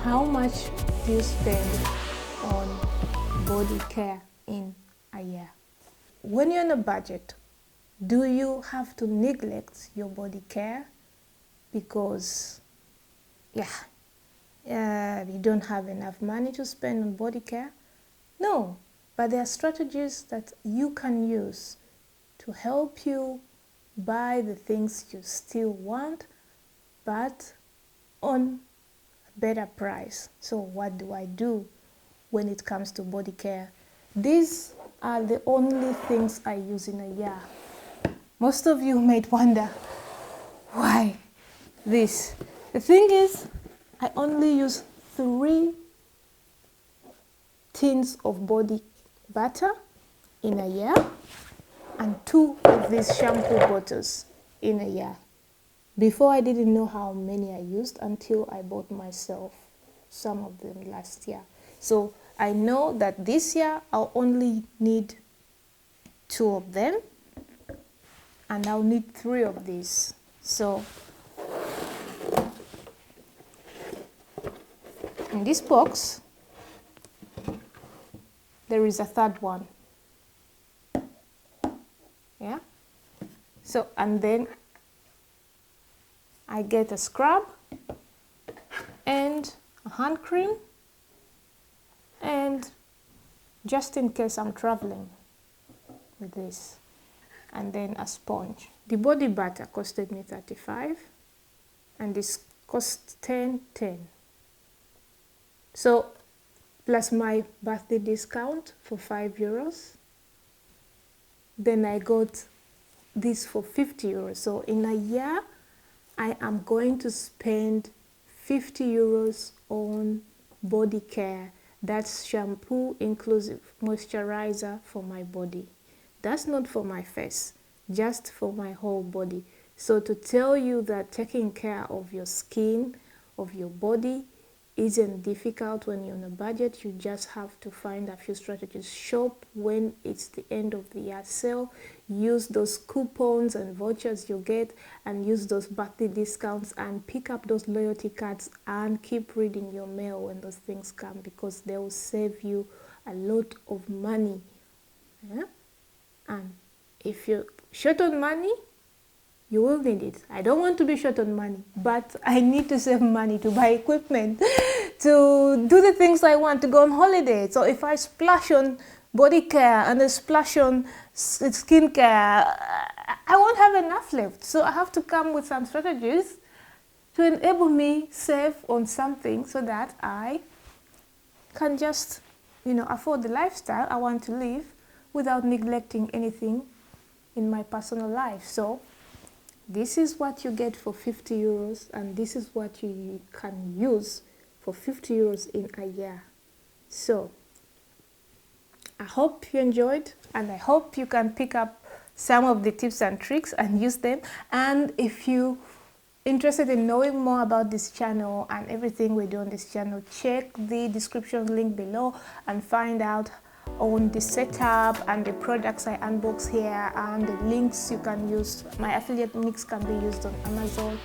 How much do you spend on body care in a year? When you're on a budget, do you have to neglect your body care because you don't have enough money to spend on body care? No, but there are strategies that you can use to help you buy the things you still want, but on a better price. So what do I do when it comes to body care? These are the only things I use in a year. Most of you might wonder, why this? The thing is, I only use 3 tins of body butter in a year and 2 of these shampoo bottles in a year. Before, I didn't know how many I used until I bought myself some of them last year. So I know that this year I'll only need 2 of them and I'll need 3 of these. So in this box, there is a 3rd one. Yeah. So, and then I get a scrub and a hand cream, and just in case I'm traveling with this, and then a sponge. The body butter costed me 35 and this cost 10. So plus my birthday discount for €5, then I got this for €50. So in a year I am going to spend €50 on body care. That's shampoo inclusive moisturizer for my body. That's not for my face, just for my whole body. So to tell you that taking care of your skin, of your body, isn't difficult when you're on a budget. You just have to find a few strategies. Shop when it's the end of the year sale. Use those coupons and vouchers you get, and use those birthday discounts, and pick up those loyalty cards and keep reading your mail when those things come, because they will save you a lot of money. Yeah? And if you're short on money, you will need it. I don't want to be short on money, but I need to save money to buy equipment, to do the things I want, to go on holiday. So if I splash on body care and I splash on skin care, I won't have enough left. So I have to come with some strategies to enable me save on something so that I can just, afford the lifestyle I want to live without neglecting anything in my personal life. So this is what you get for €50, and this is what you can use for €50 in a year. So I hope you enjoyed, and I hope you can pick up some of the tips and tricks and use them. And if you're interested in knowing more about this channel and everything we do on this channel, check the description link below and find out on the setup and the products I unbox here, and the links you can use. My affiliate links can be used on Amazon